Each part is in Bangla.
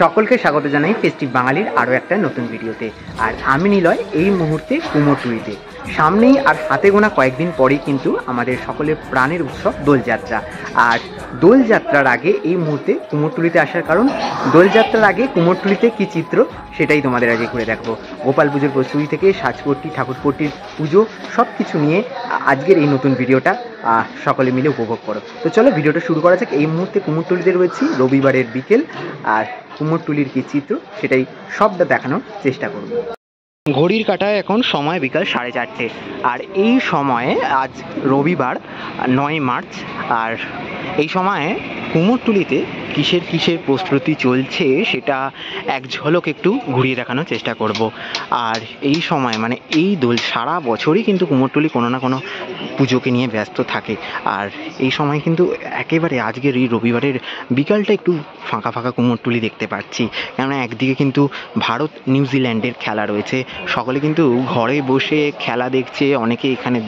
সকলকে স্বাগত জানাই ফেস্টিভ বাঙালির আরও একটা নতুন ভিডিওতে। আর আমি নিলয় এই মুহূর্তে কুমোরটুলিতে। সামনেই আর হাতে গোনা কয়েকদিন পরেই কিন্তু আমাদের সকলের প্রাণের উৎসব দোলযাত্রা। আর দোলযাত্রার আগে এই মুহূর্তে কুমোরটুলিতে আসার কারণ, দোলযাত্রার আগে কুমোরটুলিতে কী চিত্র সেটাই তোমাদের আগে ঘুরে দেখবো। গোপাল পুজোর প্রস্তুতি থেকে সাজপট্টি, ঠাকুরপট্টির পুজো সব কিছু নিয়ে আজকের এই নতুন ভিডিওটা সকলে মিলে উপভোগ করো। তো চলো ভিডিওটা শুরু করা যাক। এই মুহূর্তে কুমোরটুলিতে রয়েছি, রবিবারের বিকেল। আর কুমোরটুলির কী চিত্র সেটাই সবটা দেখানোর চেষ্টা করব। ঘড়ির কাঁটায় এখন সময় বিকাল 4:30। আর এই সময়ে আজ রবিবার 9 মার্চ। আর এই সময়ে কুমোরটুলিতে কিসের প্রস্তুতি চলছে সেটা এক ঝলক একটু ঘুরিয়ে দেখানোর চেষ্টা করব। আর এই সময় মানে এই দোল সারা বছরই কিন্তু কুমোরটুলি কোনো না কোনো পুজোকে নিয়ে ব্যস্ত থাকে। আর এই সময় কিন্তু একেবারে আজকের এই রবিবারের বিকালটা একটু ফাঁকা ফাঁকা কুমোরটুলি দেখতে পাচ্ছি। কেননা একদিকে কিন্তু ভারত নিউজিল্যান্ডের খেলা রয়েছে, সকলে কিন্তু ঘরে বসে খেলা দেখছে, অনেকে এখানে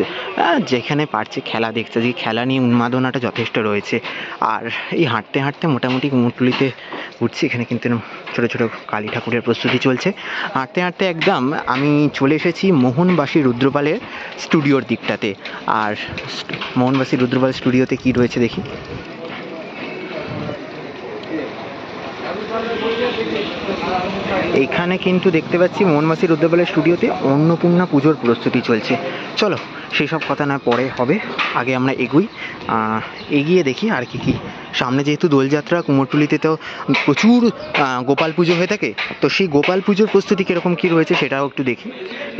যেখানে পারছে খেলা দেখছে, যে খেলা নিয়ে উন্মাদনাটা যথেষ্ট রয়েছে। আর এই হাঁটতে হাঁটতে মোটামুটি কুমোরটুলিতে ঘুরছি। এখানে কিন্তু ছোটো ছোটো কালী ঠাকুরের প্রস্তুতি চলছে। হাঁটতে হাঁটতে একদম আমি চলে এসেছি মোহনবাসী রুদ্রপালের স্টুডিওর দিকটাতে। আর মোহনবাসী রুদ্রপাল স্টুডিওতে কি রয়েছে দেখি। এইখানে কিন্তু দেখতে পাচ্ছি মোহনবাসী রুদ্রপালের স্টুডিওতে অন্নপূর্ণা পুজোর প্রস্তুতি চলছে। চলো সেসব কথা না পরে হবে, আগে আমরা এগিয়ে দেখি আর কি সামনে। যেহেতু দোলযাত্রা, কুমোরটুলিতে তো প্রচুর গোপাল পুজো হয়ে থাকে, তো সেই গোপাল পুজোর প্রস্তুতি কীরকম কী রয়েছে সেটাও একটু দেখি।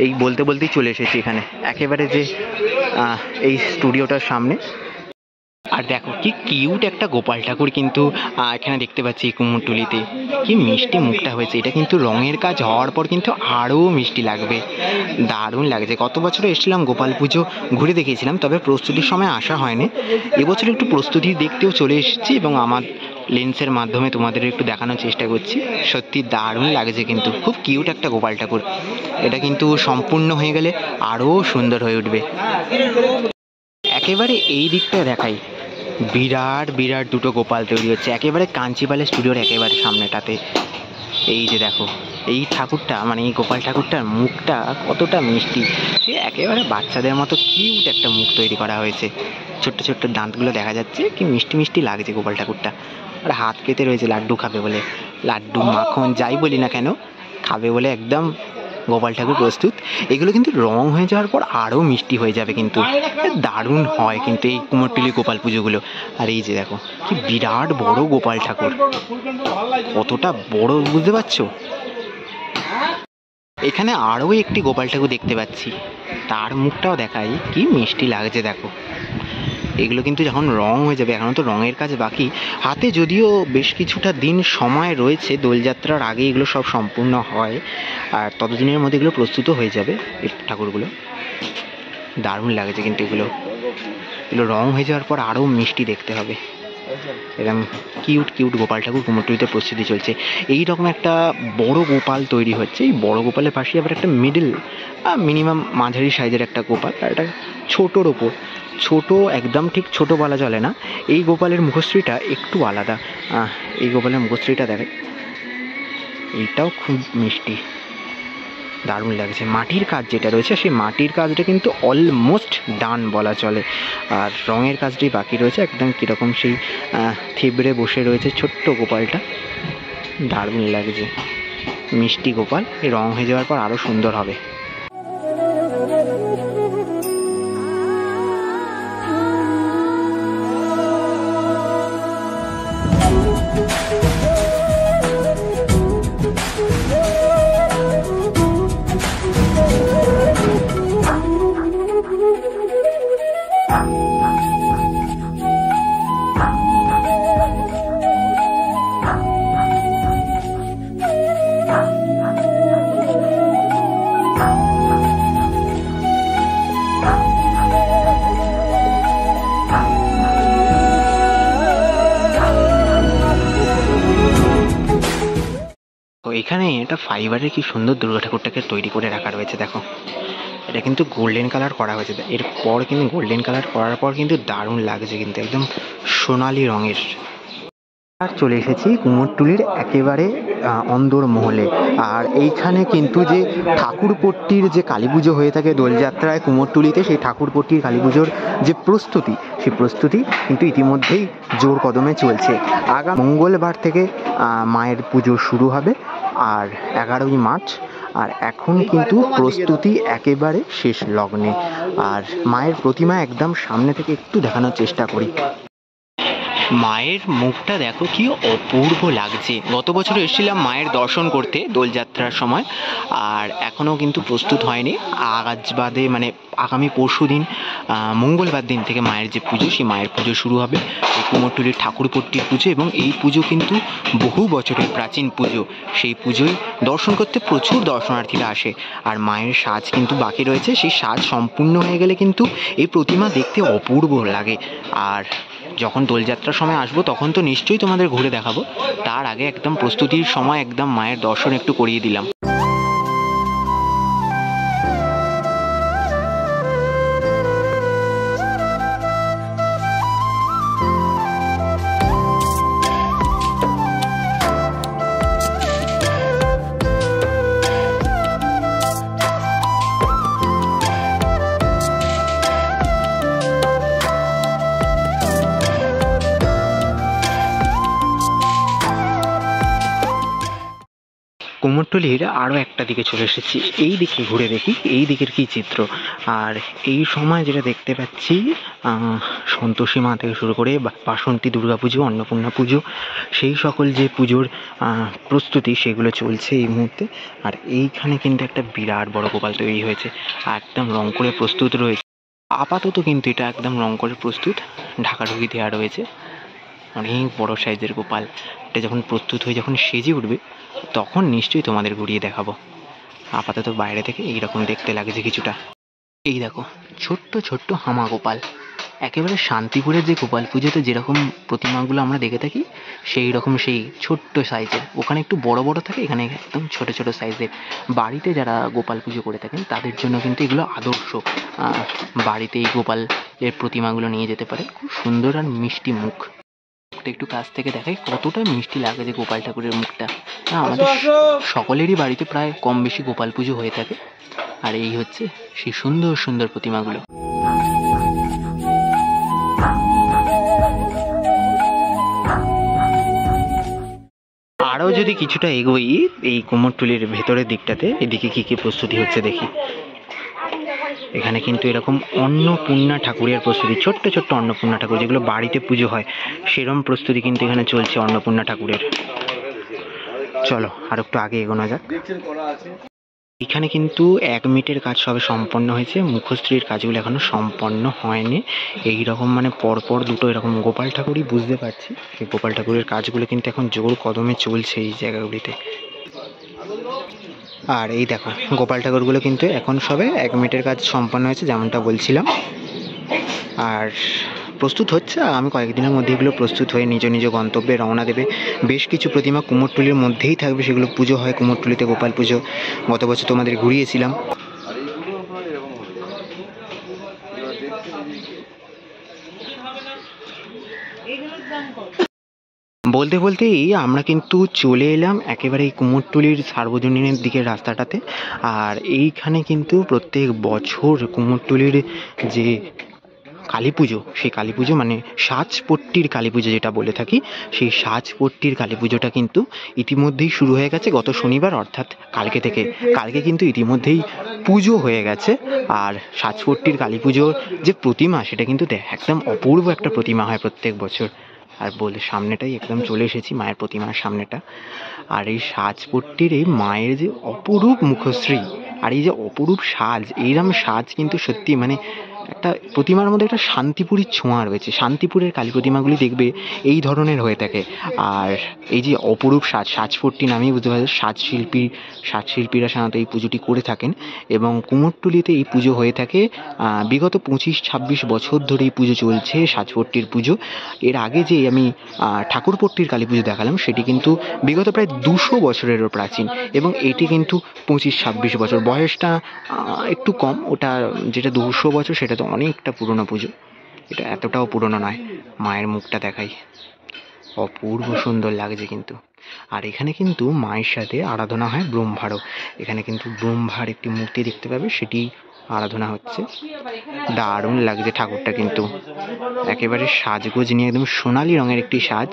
এই বলতেই চলে এসেছি এখানে একেবারে যে এই স্টুডিওটার সামনে। আর দেখো কি কিউট একটা গোপাল ঠাকুর কিন্তু এখানে দেখতে পাচ্ছি এই কুমোরটুলিতে। কি মিষ্টি মুখটা হয়েছে, এটা কিন্তু রঙের কাজ হওয়ার পর কিন্তু আরও মিষ্টি লাগবে, দারুণ লাগছে। গত বছরে এসেছিলাম গোপাল পুজো ঘুরে দেখেছিলাম, তবে প্রস্তুতির সময় আসা হয়নি। এবছর একটু প্রস্তুতি দেখতেও চলে এসেছি এবং আমার লেন্সের মাধ্যমে তোমাদের একটু দেখানোর চেষ্টা করছি। সত্যি দারুণ লাগছে, কিন্তু খুব কিউট একটা গোপাল ঠাকুর। এটা কিন্তু সম্পূর্ণ হয়ে গেলে আরও সুন্দর হয়ে উঠবে। একেবারে এই দিকটা দেখাই, বিরাট বিরাট দুটো গোপাল তৈরি হচ্ছে একেবারে কাঞ্চিপালের স্টুডিওর একেবারে সামনেটাতে। এই যে দেখো এই ঠাকুরটা, মানে এই গোপাল ঠাকুরটার মুখটা কতটা মিষ্টি, সে একেবারে বাচ্চাদের মতো কিউট একটা মুখ তৈরি করা হয়েছে। ছোট্ট ছোট্ট দাঁতগুলো দেখা যাচ্ছে, কি মিষ্টি মিষ্টি লাগছে গোপাল ঠাকুরটা। আর হাত পেতে রয়েছে লাড্ডু খাবে বলে, লাড্ডু মাখন যাই বলি না কেন খাবে বলে একদম গোপাল ঠাকুর প্রস্তুত। এগুলো কিন্তু রং হয়ে যাওয়ার পর আরও মিষ্টি হয়ে যাবে, কিন্তু দারুণ হয় কিন্তু এই কুমোরটুলি গোপাল পুজোগুলো। আর এই যে দেখো কি বিরাট বড় গোপাল ঠাকুর, কতটা বড় বুঝতে পারছো। এখানে আরও একটি গোপাল ঠাকুর দেখতে পাচ্ছি, তার মুখটাও দেখাই, কি মিষ্টি লাগছে দেখো। এগুলো কিন্তু যখন রং হয়ে যাবে, এখনও তো রঙের কাজ বাকি, হাতে যদিও বেশ কিছুটা দিন সময় রয়েছে, দোলযাত্রার আগে এগুলো সব সম্পূর্ণ হয়। আর ততদিনের মধ্যে এগুলো প্রস্তুত হয়ে যাবে এই ঠাকুরগুলো। দারুণ লাগছে কিন্তু এগুলো রং হয়ে যাওয়ার পর আরও মিষ্টি দেখতে হবে। এরকম কিউট কিউট গোপাল ঠাকুর কুমোরটুলিতে প্রস্তুতি চলছে। এই রকম একটা বড় গোপাল তৈরি হচ্ছে, এই বড় গোপালের পাশে আবার একটা মিনিমাম মাঝারি সাইজের একটা গোপাল, আর একটা ছোটোর ওপর ছোট, একদম ঠিক ছোট বলা চলে না। এই গোপালের মুখশ্রীটা একটু আলাদা। এই গোপালের মুখশ্রীটা দেখে, এইটাও খুব মিষ্টি, দারুণ লাগছে। মাটির কাজ যেটা রয়েছে, সেই মাটির কাজটা কিন্তু অলমোস্ট ডান বলা চলে। আর রঙের কাজটাই বাকি রয়েছে। একদম কীরকম সেই থেবড়ে বসে রয়েছে ছোট্ট গোপালটা, দারুণ লাগছে। মিষ্টি গোপাল, এই রং হয়ে যাওয়ার পর আরও সুন্দর হবে। এখানে একটা ফাইবারের কি সুন্দর দুর্গা ঠাকুরটাকে তৈরি করে রাখা রয়েছে দেখো। এটা কিন্তু গোল্ডেন কালার করা হয়েছে, এরপর কিন্তু গোল্ডেন কালার করার পর কিন্তু দারুণ লাগছে, কিন্তু একদম সোনালি রঙের। আর চলে এসেছি কুমোরটুলির একেবারে অন্দর মহলে। আর এইখানে কিন্তু যে ঠাকুরপট্টির যে কালী পুজো হয়ে থাকে দোলযাত্রায় কুমোরটুলিতে, সেই ঠাকুরপট্টির কালী পুজোর যে প্রস্তুতি, সেই প্রস্তুতি কিন্তু ইতিমধ্যেই জোর কদমে চলছে। আগামী মঙ্গলবার থেকে মায়ের পুজো শুরু হবে, আর 11ই মার্চ। আর এখন কিন্তু প্রস্তুতি একেবারে শেষ লগ্নে। আর মায়ের প্রতিমা একদম সামনে থেকে একটু দেখানোর চেষ্টা করি। মায়ের মুখটা দেখো কি অপূর্ব লাগছে। গত বছর এসেছিলাম মায়ের দর্শন করতে দোলযাত্রার সময়, আর এখনও কিন্তু প্রস্তুত হয়নি। আজ বাদে মানে আগামী পরশু দিন মঙ্গলবার দিন থেকে মায়ের যে পুজো, সেই মায়ের পুজো শুরু হবে, এই কুমোরটুলির ঠাকুরপট্টির পুজো। এবং এই পুজো কিন্তু বহু বছরের প্রাচীন পুজো। সেই পুজোয় দর্শন করতে প্রচুর দর্শনার্থীরা আসে। আর মায়ের সাজ কিন্তু বাকি রয়েছে, সেই সাজ সম্পূর্ণ হয়ে গেলে কিন্তু এই প্রতিমা দেখতে অপূর্ব লাগে। আর যখন দোলযাত্রার সময় আসবো তখন তো নিশ্চয়ই তোমাদের ঘুরে দেখাবো। তার আগে একদম প্রস্তুতির সময় একদম মায়ের দর্শন একটু করিয়ে দিলাম। কুমোরটুলির আরও একটা দিকে চলে এসেছি, এই দিকে ঘুরে দেখি এই দিকের কী চিত্র। আর এই সময় যেটা দেখতে পাচ্ছি, সন্তোষী মা থেকে শুরু করে বাসন্তী দুর্গা পুজো, অন্নপূর্ণা পুজো, সেই সকল যে পুজোর প্রস্তুতি সেগুলো চলছে এই মুহূর্তে। আর এইখানে কিন্তু একটা বিরাট বড় গোপাল তৈরি হয়েছে, একদম রং করে প্রস্তুত রয়েছে। আপাতত কিন্তু এটা একদম রং করে প্রস্তুত, ঢাকাঢুকি দেওয়া রয়েছে। অনেক বড় সাইজের গোপাল। এটা যখন প্রস্তুত হয়ে যখন সেজে উঠবে তখন নিশ্চয়ই তোমাদের ঘুরিয়ে দেখাবো। আপাতত বাইরে থেকে এইরকম দেখতে লাগছে কিছুটা। এই দেখো ছোট্ট ছোট্ট হামা গোপাল, একেবারে শান্তিপুরের যে গোপাল পুজোতে যেরকম প্রতিমাগুলো আমরা দেখে থাকি সেই রকম, সেই ছোট্ট সাইজের। ওখানে একটু বড় বড় থাকে, এখানে একদম ছোট ছোট সাইজের। বাড়িতে যারা গোপাল পুজো করে থাকেন তাদের জন্য কিন্তু এগুলো আদর্শ। বাড়িতে এই গোপালের প্রতিমাগুলো নিয়ে যেতে পারে। খুব সুন্দর আর মিষ্টি মুখ। একটু কাছ থেকে দেখাই কতটা মিষ্টি লাগে যে গোপাল ঠাকুরের মুখটা। আমাদের সকলেরই বাড়িতে প্রায় কম বেশি গোপাল পুজো হয়ে থাকে। আর এই হচ্ছে সেই সুন্দর সুন্দর প্রতিমাগুলো। আরও যদি কিছুটা এগোই এই কুমোরটুলির ভেতরের দিকটাতে, এদিকে কি কি প্রস্তুতি হচ্ছে দেখি। এখানে কিন্তু এরকম অন্নপূর্ণা ঠাকুরের প্রস্তুতি, ছোট্ট ছোট্ট অন্নপূর্ণা ঠাকুর যেগুলো বাড়িতে পুজো হয় সেরকম প্রস্তুতি কিন্তু এখানে চলছে অন্নপূর্ণা ঠাকুরের। চলো আর একটু আগে এগোনো যাক। এখানে কিন্তু 1 মিনিটের কাজ সবে সম্পন্ন হয়েছে, মুখশ্রীর কাজগুলো এখনো সম্পন্ন হয়নি। এইরকম মানে পরপর দুটো এরকম গোপাল ঠাকুরই বুঝতে পারছি। এই গোপাল ঠাকুরের কাজগুলো কিন্তু এখন জোর কদমে চলছে এই জায়গাগুলিতে। আর এই দেখো গোপাল ঠাকুরগুলো কিন্তু এখন সবে 1 মিনিটের কাজ সম্পন্ন হয়েছে যেমনটা বলছিলাম। আর প্রস্তুত হচ্ছে, আমি কয়েকদিনের মধ্যে এগুলো প্রস্তুত হয়ে নিজ নিজ গন্তব্যে রওনা দেবে। বেশ কিছু প্রতিমা কুমোরটুলির মধ্যেই থাকবে, সেগুলো পুজো হয় কুমোরটুলিতে গোপাল পুজো। গত বছর তোমাদের ঘুরিয়েছিলাম। বলতে বলতেই আমরা কিন্তু চলে এলাম একেবারে এই কুমোরটুলির সার্বজনীনের দিকের রাস্তাটাতে। আর এইখানে কিন্তু প্রত্যেক বছর কুমোরটুলির যে কালী পুজো, সেই কালী পুজো মানে সাজপট্টির কালী পুজো যেটা বলে থাকি, সেই সাজপট্টির কালী পুজোটা কিন্তু ইতিমধ্যেই শুরু হয়ে গেছে গত শনিবার, অর্থাৎ কালকে থেকে। কালকে কিন্তু ইতিমধ্যেই পুজো হয়ে গেছে। আর সাজপট্টির কালী পুজোর যে প্রতিমা সেটা কিন্তু একদম অপূর্ব একটা প্রতিমা হয় প্রত্যেক বছর। আর বলে সামনেটাই একদম চলে এসেছি মায়ের প্রতিমার সামনেটা। আর এই সাজপট্টির এই মায়ের যে অপরূপ মুখশ্রী আর এই যে অপরূপ সাজ, এইরকম সাজ কিন্তু সত্যি মানে একটা প্রতিমার মধ্যে একটা শান্তিপুরীর ছোঁয়া রয়েছে। শান্তিপুরের কালী প্রতিমাগুলি দেখবে এই ধরনের হয়ে থাকে। আর এই যে অপরূপ সাজপট্টি নামেই বুঝতে পারছে, সাজশিল্পীরা সাধারণত এই পুজোটি করে থাকেন। এবং কুমোরটুলিতে এই পুজো হয়ে থাকে বিগত 25-26 বছর ধরে এই পুজো চলছে, সাজপট্টির পুজো। এর আগে যে আমি ঠাকুরপট্টির কালী পুজো দেখালাম সেটি কিন্তু বিগত প্রায় 200 বছরেরও প্রাচীন। এবং এটি কিন্তু 25-26 বছর, বয়সটা একটু কম। ওটা যেটা 200 বছর সেটা তো অনেকটা পুরনো পুজো, এটা এতটাও পুরনো নয়। মায়ের মুখটা দেখাই, অপূর্ব সুন্দর লাগছে কিন্তু। আর এখানে কিন্তু মায়ের সাথে আরাধনা হয় ব্রহ্মারও। এখানে কিন্তু ব্রহ্মার একটি মূর্তি দেখতে পাবে, সেটি আরাধনা হচ্ছে। দারুণ লাগছে ঠাকুরটা কিন্তু, একেবারে সাজগোজ নিয়ে একদম সোনালি রঙের একটি সাজ,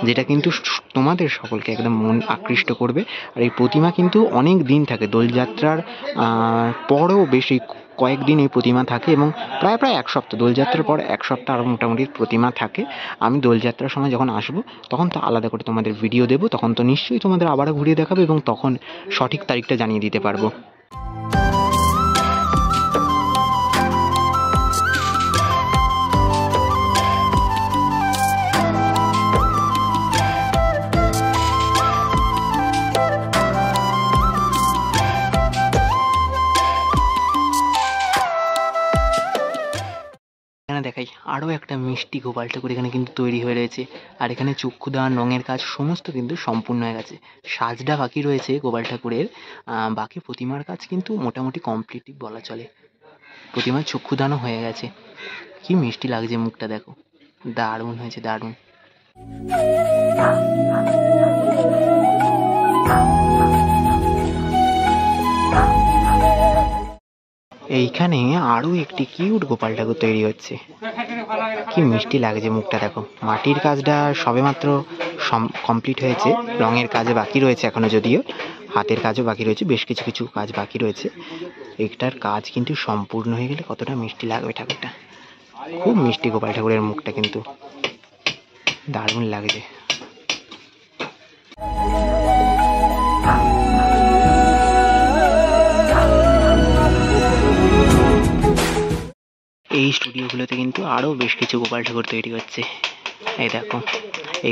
যেটা কিন্তু তোমাদের সকলকে একদম মন আকৃষ্ট করবে। আর এই প্রতিমা কিন্তু অনেক দিন থাকে, দোলযাত্রার পরেও বেশ কয়েকদিন এই প্রতিমা থাকে এবং প্রায় এক সপ্তাহ, দোলযাত্রার পর এক সপ্তাহ আরও মোটামুটি প্রতিমা থাকে। আমি দোলযাত্রার সময় যখন আসবো তখন তো আলাদা করে তোমাদের ভিডিও দেবো, তখন তো নিশ্চয়ই তোমাদের আবারও ঘুরিয়ে দেখাবো এবং তখন সঠিক তারিখটা জানিয়ে দিতে পারবো। দেখাই আরও একটা মিষ্টি গোপাল ঠাকুর এখানে কিন্তু তৈরি হয়ে রয়েছে। আর এখানে চক্ষুদান, রঙের কাজ সমস্ত কিন্তু সম্পূর্ণ হয়ে গেছে। সাজটা বাকি রয়েছে গোপাল ঠাকুরের, বাকি প্রতিমার কাজ কিন্তু মোটামুটি কমপ্লিটই বলা চলে। প্রতিমার চক্ষুদানও হয়ে গেছে। কি মিষ্টি লাগছে মুখটা, দেখো দারুণ হয়েছে, দারুণ। এইখানে আরো একটি কিউট গোপাল ঠাকুর তৈরি হচ্ছে। কি মিষ্টি লাগছে মুখটা, দেখো। মাটির কাজটা সবেমাত্র কমপ্লিট হয়েছে, রঙের কাজে বাকি রয়েছে এখনো, যদিও হাতের কাজও বাকি রয়েছে, বেশ কিছু কিছু কাজ বাকি রয়েছে। এইটার কাজ কিন্তু সম্পূর্ণ হয়ে গেলে কতটা মিষ্টি লাগবে ঠাকুরটা। খুব মিষ্টি গোপাল ঠাকুরের মুখটা কিন্তু, দারুণ লাগছে। এই স্টুডিওগুলোতে কিন্তু আরও বেশ কিছু গোপাল ঠাকুর তৈরি হচ্ছে। এই দেখো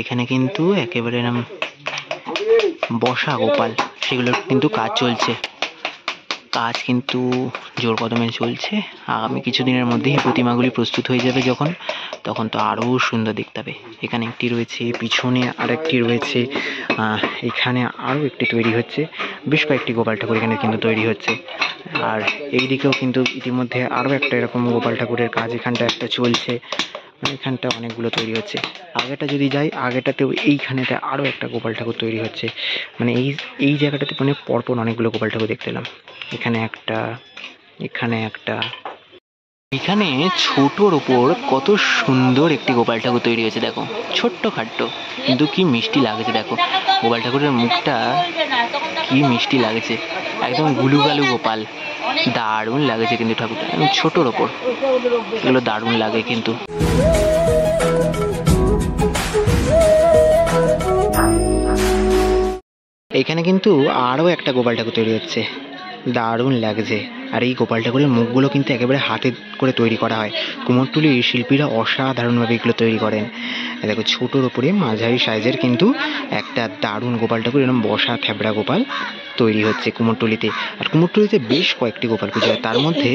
এখানে কিন্তু একেবারে এরকম বসা গোপাল, সেগুলোর কিন্তু কাজ চলছে। কাজ কিন্তু জোর কদমে চলছে। আগামী কিছুদিনের মধ্যেই প্রতিমাগুলি প্রস্তুত হয়ে যাবে যখন, তখন তো আরও সুন্দর দেখতে হবে। এখানে একটি রয়েছে, পিছনে আরেকটি রয়েছে, এখানে আরও একটি তৈরি হচ্ছে। বেশ কয়েকটি গোপাল ঠাকুর এখানে কিন্তু তৈরি হচ্ছে। আর এই দিকেও কিন্তু ইতিমধ্যে আরও একটা এরকম গোপাল ঠাকুরের কাজ এখানটা একটা চলছে। এখানটা অনেকগুলো তৈরি হচ্ছে। আগেটা যদি যাই, আগেটাতেও এইখানেতে আরও একটা গোপাল ঠাকুর তৈরি হচ্ছে। মানে এই জায়গাটাতে মানে পরপর অনেকগুলো গোপাল ঠাকুর দেখতে পেলাম। এখানে একটা, এখানে একটা। এখানে ছোটোর ওপর কত সুন্দর একটি গোপাল ঠাকুর তৈরি হয়েছে, দেখো ছোট্ট খাট্ট, কিন্তু কি মিষ্টি লাগছে। দেখো গোপাল ঠাকুরের মুখটা কি মিষ্টি লাগছে, একদম গুলু গালু গোপাল, দারুণ লাগছে কিন্তু ঠাকুরটা ছোটোর ওপর। এগুলো দারুণ লাগে কিন্তু। এখানে কিন্তু আরও একটা গোপাল ঠাকুর তৈরি হচ্ছে, দারুণ লাগছে। আর এই গোপাল ঠাকুরের মুখগুলো কিন্তু একেবারে হাতে করে তৈরি করা হয়। কুমোরটুলির শিল্পীরা অসাধারণভাবে এগুলো তৈরি করেন। দেখো ছোটোর ওপরে মাঝারি সাইজের কিন্তু একটা দারুণ গোপাল ঠাকুর, এরকম বসা থ্যাবড়া গোপাল তৈরি হচ্ছে কুমোরটুলিতে। আর কুমোরটুলিতে বেশ কয়েকটি গোপাল পুজো হয়, তার মধ্যে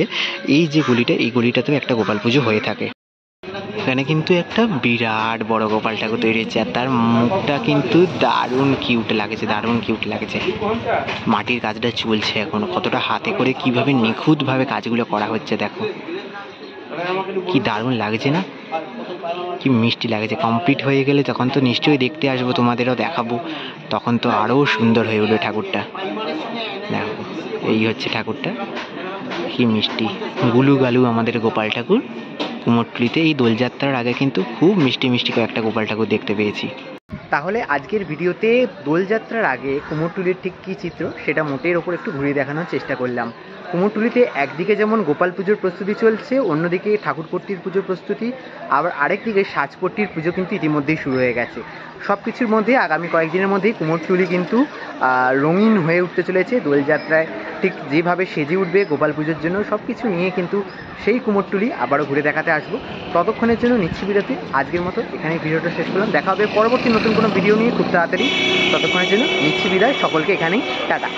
এই যে গলিটা, এই গলিটাতেও একটা গোপাল পুজো হয়ে থাকে। এখানে কিন্তু একটা বিরাট বড় গোপাল ঠাকুর তৈরি হচ্ছে, আর তার মুখটা কিন্তু দারুণ কিউট লাগছে, দারুণ কিউট লাগছে। মাটির কাজটা চলছে এখনো, কতটা হাতে করে কিভাবে নিখুঁতভাবে কাজগুলো করা হচ্ছে দেখো, কি দারুণ লাগছে না, কি মিষ্টি লাগছে। কমপ্লিট হয়ে গেলে তখন তো নিশ্চয়ই দেখতে আসবো, তোমাদেরও দেখাবো, তখন তো আরও সুন্দর হয়ে উঠবে ঠাকুরটা। দেখো এই হচ্ছে ঠাকুরটা, কি মিষ্টি গুলু গালু আমাদের গোপাল ঠাকুর। কুমোরটুলিতে এই দোলযাত্রার আগে কিন্তু খুব মিষ্টি মিষ্টি কয়েকটা গোপাল ঠাকুর দেখতে পেয়েছি। তাহলে আজকের ভিডিওতে দোলযাত্রার আগে কুমোরটুলির ঠিক কী চিত্র সেটা মোটের ওপর একটু ঘুরিয়ে দেখানোর চেষ্টা করলাম। কুমোরটুলিতে একদিকে যেমন গোপাল পুজোর প্রস্তুতি চলছে, অন্যদিকে ঠাকুরপট্টির পুজোর প্রস্তুতি, আবার আরেকদিকে সাজপট্টির পুজো কিন্তু ইতিমধ্যেই শুরু হয়ে গেছে। সব কিছুর মধ্যে আগামী কয়েকদিনের মধ্যেই কুমোরটুলি কিন্তু রঙিন হয়ে উঠতে চলেছে। দোলযাত্রায় ঠিক যেভাবে সেজে উঠবে গোপাল পুজোর জন্য, সব কিছু নিয়ে কিন্তু সেই কুমোরটুলি আবারও ঘুরে দেখাতে আসবো। ততক্ষণের জন্য নিচ্ছি বিরতি। আজকের মতো এখানেই ভিডিওটা শেষ করলাম, দেখা হবে পরবর্তী নতুন কোনো ভিডিও নিয়ে খুব তাড়াতাড়ি। ততক্ষণের জন্য নিচ্ছি বিদায়, সকলকে এখানেই টাটা।